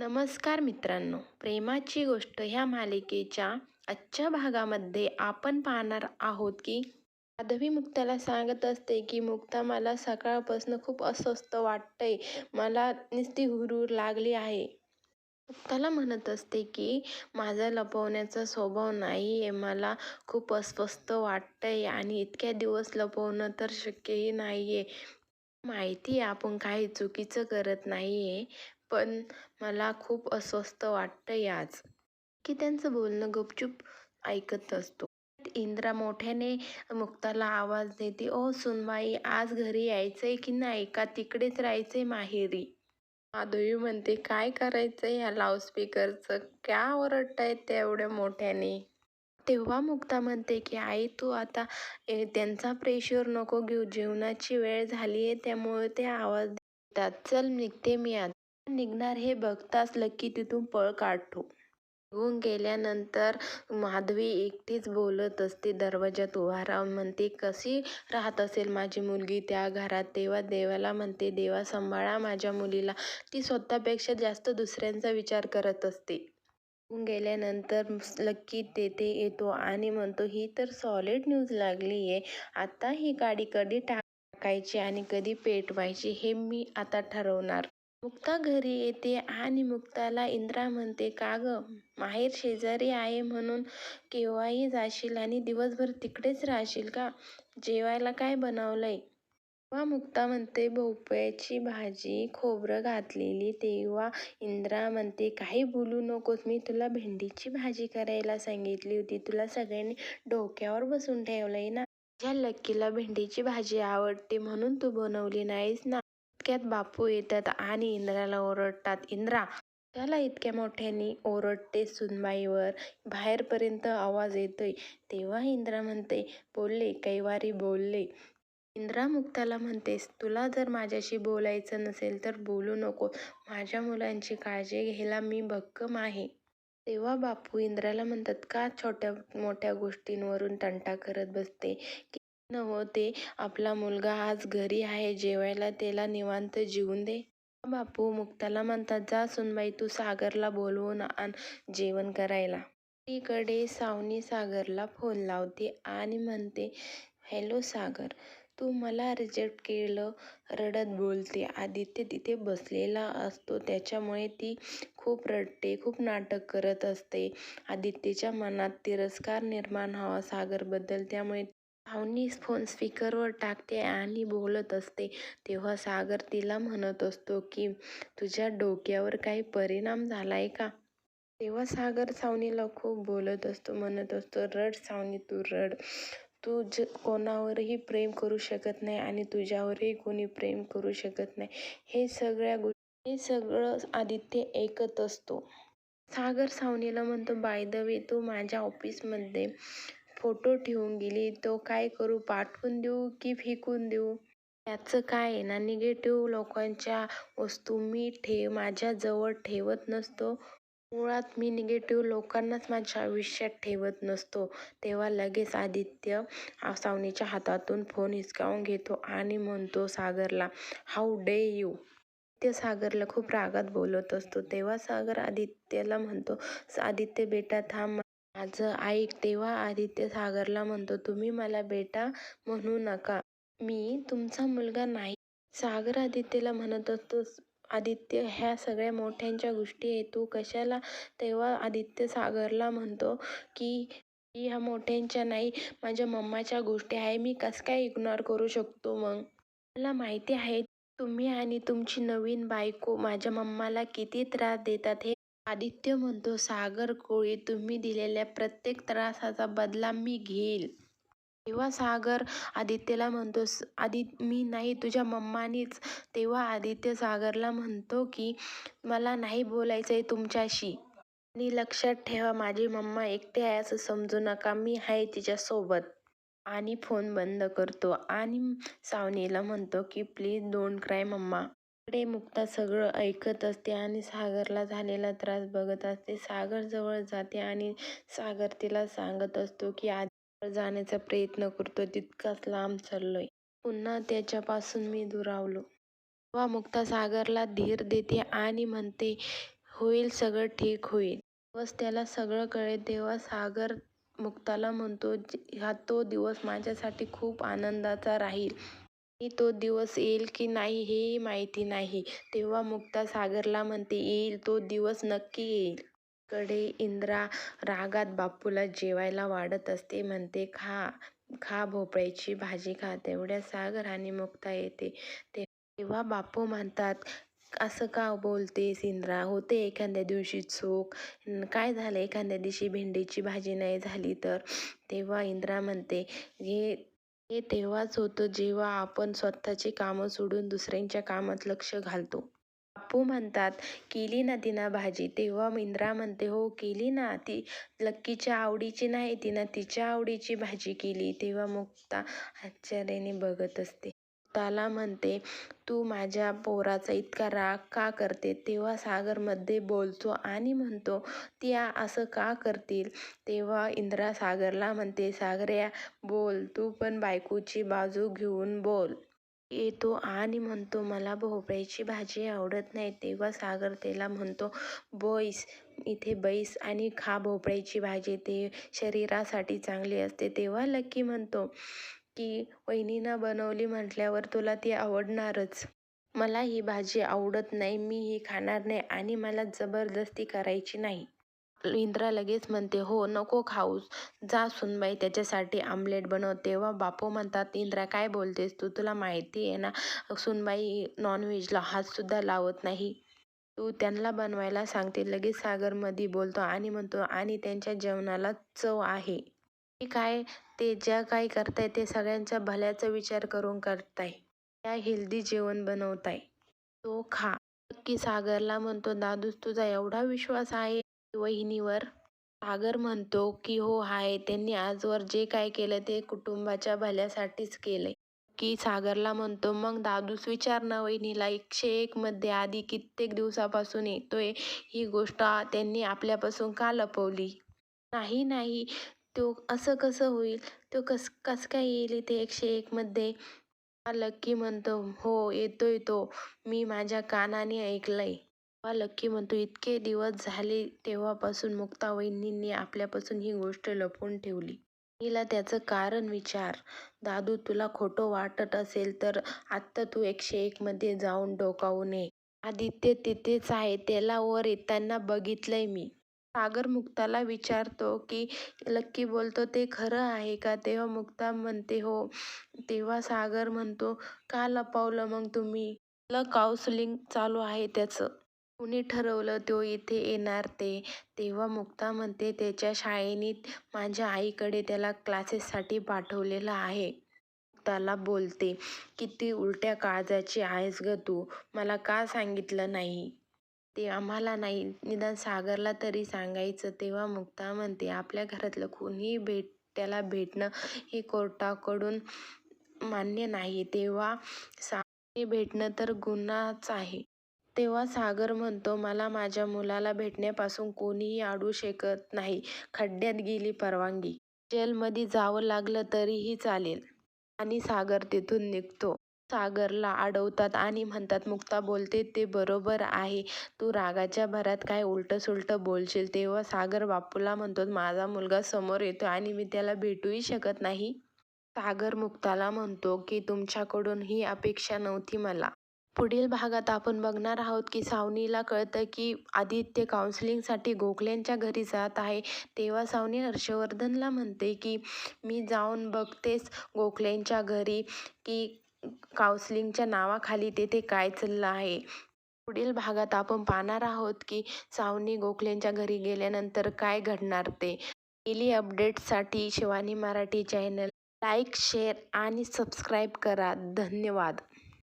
नमस्कार मित्रांनो, प्रेमाची गोष्ट ह्या मालिकेच्या आजच्या भागामध्ये आपण पाहणार आहोत की माधवी मुक्ताला सांगत असते की मुक्ता, मला सकाळपासून खूप अस्वस्थ वाटतंय, मला नुसती हुरहुर लागली आहे. मुक्ताला म्हणत असते की माझा लपवण्याचा स्वभाव नाही आहे, मला खूप अस्वस्थ वाटतंय आणि इतक्या दिवस लपवणं तर शक्यही नाही आहे. माहिती आहे आपण काही चुकीचं करत नाही आहे, पण मला खूप अस्वस्थ वाटतंय आज. की त्यांचं बोलणं गुपचूप ऐकत असतो. इंद्रा मोठ्याने मुक्ताला आवाज देते, ओ सुनबाई, आज घरी यायचंय की नाही, का तिकडेच राहायचंय माहेरी? माधवी म्हणते, काय करायचंय या लाऊडस्पीकरचं, क्या ओरडतायत त्या एवढ्या मोठ्याने? तेव्हा मुक्ता म्हणते की आई, तू आता त्यांचा प्रेशर नको घेऊ, जेवणाची वेळ झाली आहे त्यामुळे ते आवाज देतात. चल निघते मी आता. निघणार हे बघताच लक्की तिथून पळ काढतो. निघून गेल्यानंतर माधवी एकटीच बोलत असते, दरवाजात उभा राहून म्हणते, कशी राहत असेल माझी मुलगी त्या घरात. तेव्हा देवाला म्हणते, देवा सांभाळा माझ्या मुलीला. ती स्वतःपेक्षा जास्त दुसऱ्यांचा विचार करत असते. निघून गेल्यानंतर लक्की तेथे येतो आणि म्हणतो, ही तर सॉलिड न्यूज लागली आहे. आता ही गाडी कधी टाकायची आणि कधी पेटवायची हे मी आता ठरवणार. मुक्ता घरी येते आणि मुक्ताला इंद्रा म्हणते, का गं, माहेर शेजारी आहे म्हणून केव्हाही जाशील आणि दिवसभर तिकडेच राहशील का? जेवायला काय बनवलंय? तेव्हा मुक्ता म्हणते, भोपळ्याची भाजी, खोबरं घातलेली. तेव्हा इंद्रा म्हणते, काही बोलू नकोस, मी तुला भेंडीची भाजी करायला सांगितली होती, तुला सगळ्यांनी डोक्यावर बसून ठेवलंय ना. ज्या लक्कीला भेंडीची भाजी आवडते म्हणून तू बनवली नाहीस ना. इतक्यात बापू येतात आणि इंद्राला ओरडतात, इंद्रा, त्याला इतक्या मोठ्याने ओरडते सुनबाईवर, बाहेरपर्यंत आवाज येतोय. तेव्हा इंद्रा म्हणते, बोलले कैवारी बोलले. इंद्रा मुक्ताला म्हणतेस, तुला जर माझ्याशी बोलायचं नसेल तर बोलू नको, माझ्या मुलांची काळजी घ्यायला मी भक्कम आहे. तेव्हा बापू इंद्राला म्हणतात, का छोट्या मोठ्या गोष्टींवरून तंटा करत बसते? की नव्ह ते आपला मुलगा आज घरी आहे जेवायला, त्याला निवांत जेवून दे. बापू मुक्ताला म्हणतात, जा सुनबाई, तू सागरला बोलवून आण जेवण करायला. तिकडे सावनी सागरला फोन लावते आणि म्हणते, हॅलो सागर, तू मला रिजेक्ट केलं, रडत बोलते. आदित्य तिथे बसलेला असतो, त्याच्यामुळे ती खूप रडते, खूप नाटक करत असते. आदित्यच्या मनात तिरस्कार निर्माण व्हावा सागरबद्दल, त्यामुळे सावनी फोन स्पीकरवर टाकते आणि बोलत असते. तेव्हा सागर तिला म्हणत असतो की तुझ्या डोक्यावर काही परिणाम झालाय का? तेव्हा सागर सावनीला खूप बोलत असतो, म्हणत असतो, रड सावनी, तू रड. तू कोणावरही प्रेम करू शकत नाही आणि तुझ्यावरही कोणी प्रेम करू शकत नाही. हे सगळं आदित्य ऐकत असतो. सागर सावनीला म्हणतो, बाय द वे, तू माझ्या ऑफिसमध्ये फोटो ठेवून गेली, तो काय करू, पाठवून देऊ की फेकून देऊ? त्याचं काय आहे ना, निगेटिव्ह लोकांच्या वस्तू मी माझ्याजवळ ठेवत नसतो. मुळात मी निगेटिव्ह लोकांनाच माझ्या आयुष्यात ठेवत नसतो. तेव्हा लगेच आदित्य सावनीच्या हातातून फोन हिसकावून घेतो आणि म्हणतो सागरला, हाऊ डे यू. आदित्य सागरला खूप रागात बोलत असतो. तेव्हा सागर आदित्यला म्हणतो, आदित्य बेटा थांब, माझं ऐक. तेव्हा आदित्य सागरला म्हणतो, तुम्ही मला बेटा म्हणू नका, मी तुमचा मुलगा नाही. सागर आदित्यला म्हणत असतो, आदित्य, ह्या सगळ्या मोठ्यांच्या गोष्टी आहे, तू कशाला? तेव्हा आदित्य सागरला म्हणतो की ह्या मोठ्यांच्या नाही, माझ्या मम्माच्या गोष्टी आहे, मी कसं काय इग्नोर करू शकतो? मग मला माहिती आहे तुम्ही आणि तुमची नवीन बायको माझ्या मम्माला किती त्रास देतात हे. आदित्य म्हणतो, सागर कोळी, तुम्ही दिलेल्या प्रत्येक त्रासाचा बदला मी घेईल. तेव्हा सागर आदित्यला म्हणतो, मी नाही, तुझ्या मम्मानीच. तेव्हा आदित्य सागरला म्हणतो की मला नाही बोलायचं आहे तुमच्याशी, आणि लक्षात ठेवा, माझी मम्मा एकटी आहे असं समजू नका, मी आहे तिच्यासोबत. आणि फोन बंद करतो आणि सावनीला म्हणतो की प्लीज डोंट क्राय मम्मा. इकडे मुक्ता सगळं ऐकत असते आणि सागरला झालेला त्रास बघत असते. सागर जवळ जाते आणि सागर तिला सांगत असतो की आदित्यवर जाण्याचा प्रयत्न करतो, तितकाच लांब चाललोय, पुन्हा त्याच्यापासून मी दुरावलो. तेव्हा मुक्ता सागरला धीर देते आणि म्हणते, होईल, सगळं ठीक होईल. दिवस त्याला सगळं कळेल तेव्हा सागर मुक्ताला म्हणतो, हा तो दिवस माझ्यासाठी खूप आनंदाचा राहील. आणि तो दिवस येईल की नाही हेही माहिती नाही. तेव्हा मुक्ता सागरला म्हणते, येईल, तो दिवस नक्की येईल. कडे इंद्रा रागात बापूला जेवायला वाढत असते. म्हणते, खा खा, भोपळ्याची भाजी खा. तेवढ्या सागर आणि मुक्ता येते. तेव्हा बापू म्हणतात, असं का बोलतेस इंद्रा, होते एखाद्या दिवशी चूक, काय झालं एखाद्या दिवशी भेंडीची भाजी नाही झाली तर. तेव्हा इंद्रा म्हणते, हे हे तेव्हाच होतं जेव्हा आपण स्वतःची कामं सोडून दुसऱ्यांच्या कामात लक्ष घालतो. बापू म्हणतात, केली ना तिनं भाजी. तेव्हा इंद्रा म्हणते, हो केली ना, ती लक्कीच्या आवडीची नाही, तिनं तिच्या आवडीची भाजी केली. तेव्हा मुक्ता आश्चर्याने बघत असते. मुक्ताला म्हणते, तू माझ्या पोराचा इतका राग का करते. तेव्हा सागर मध्ये बोलतो आणि म्हणतो, ती असं का करतील. तेव्हा इंद्रा सागरला म्हणते, सागऱ्या बोल, तू पण बायकोची बाजू घेऊन बोल. येतो आणि म्हणतो, मला भोपळ्याची भाजी आवडत नाही. तेव्हा सागर त्याला म्हणतो, बैस इथे, बैस आणि खा भोपळ्याची भाजी, ते शरीरासाठी चांगली असते. तेव्हा लक्की म्हणतो की वहिनीनं बनवली म्हटल्यावर तुला ती आवडणारच. मला ही भाजी आवडत नाही, मी ही खाणार नाही आणि मला जबरदस्ती करायची नाही. इंद्रा लगेच म्हणते, हो नको खाऊस, जा सुनबाई त्याच्यासाठी आमलेट बनव. तेव्हा बापू म्हणतात, इंद्रा काय बोलतेस तू, तुला माहिती आहे ना सुनबाई नॉनव्हेजला हातसुद्धा लावत नाही. तू त्यांना बनवायला सांगते. लगेच सागर मध्ये बोलतो आणि म्हणतो, आणि त्यांच्या जेवणाला चव आहे. ते काय, ते ज्या काही करताय ते सगळ्यांच्या भल्याचा विचार करून करताय. त्या हेल्दी जेवण बनवताय, तो खा. नक्की सागरला म्हणतो, दादूस तुझा एवढा विश्वास आहे वहिनीवर. सागर म्हणतो की हो आहे, त्यांनी आजवर जे काय केलं ते कुटुंबाच्या भल्यासाठीच केलंय. की सागरला म्हणतो, मग दादूस विचार ना वहिनीला, 101 मध्ये आधी कित्येक दिवसापासून येतोय, ही गोष्ट त्यांनी आपल्यापासून का लपवली. नाही नाही, तो असं कसं होईल, तो कस काय येईल इथे 101 मध्ये. लक्की म्हणतो, हो येतोय तो, मी माझ्या कानाने ऐकलंय. तेव्हा लक्की म्हणतो, इतके दिवस झाले तेव्हापासून मुक्ता वहिनींनी आपल्यापासून ही गोष्ट लपवून ठेवली. तिला त्याचं कारण विचार. दादू तुला खोटं वाटत असेल तर आत्ता तू 101 मध्ये जाऊन डोकावून ये. आदित्य तिथेच आहे, त्याला वर येताना बघितलंय मी. सागर मुक्ताला विचारतो की लक्की बोलतो ते खरं आहे का. तेव्हा मुक्ता म्हणते, हो. तेव्हा सागर म्हणतो, का लपवलं मग तुम्ही. काउन्सिलिंग चालू आहे त्याचं. कुणी ठरवलं तो इथे येणार ते. तेव्हा मुक्ता म्हणते, त्याच्या शाळेने माझ्या आईकडे त्याला क्लासेससाठी पाठवलेलं आहे. मुक्ताला बोलते, किती उलट्या काळजाची आहेस ग तू, मला का सांगितलं नाही. ते आम्हाला नाही, निदान सागरला तरी सांगायचं. तेव्हा मुक्ता म्हणते, आपल्या घरातलं कोणीही त्याला भेटणं हे कोर्टाकडून मान्य नाही. तेव्हा सागरने भेटणं तर गुन्हाच आहे. तेव्हा सागर म्हणतो, मला माझ्या मुलाला भेटण्यापासून कोणीही अडवू शकत नाही. खड्ड्यात गेली परवानगी, जेलमध्ये जावं लागलं तरीही चालेल. आणि सागर तिथून निघतो. सागरला अडवतात आणि म्हणतात, मुक्ता बोलते ते बरोबर आहे, तू रागाच्या भरात काय उलटं बोलशील. तेव्हा सागर बापूला म्हणतो, माझा मुलगा समोर येतो आणि मी त्याला भेटूही शकत नाही. सागर मुक्ताला म्हणतो की तुमच्याकडून ही अपेक्षा नव्हती मला. पुढील भागात आपण बघणार आहोत की सावनीला कळतं की आदित्य काउन्सिलिंगसाठी गोखल्यांच्या घरी जात आहे. तेव्हा सावनी हर्षवर्धनला म्हणते की मी जाऊन बघतेच गोखल्यांच्या घरी की काउन्सिलिंगच्या नावाखाली तेथे काय चाललं आहे. पुढील भागात आपण पाहणार आहोत की सावनी गोखल्यांच्या घरी गेल्यानंतर काय घडणार ते. डेली अपडेट्ससाठी Shivani Marathi channel like, share आणि सबस्क्राईब करा. धन्यवाद.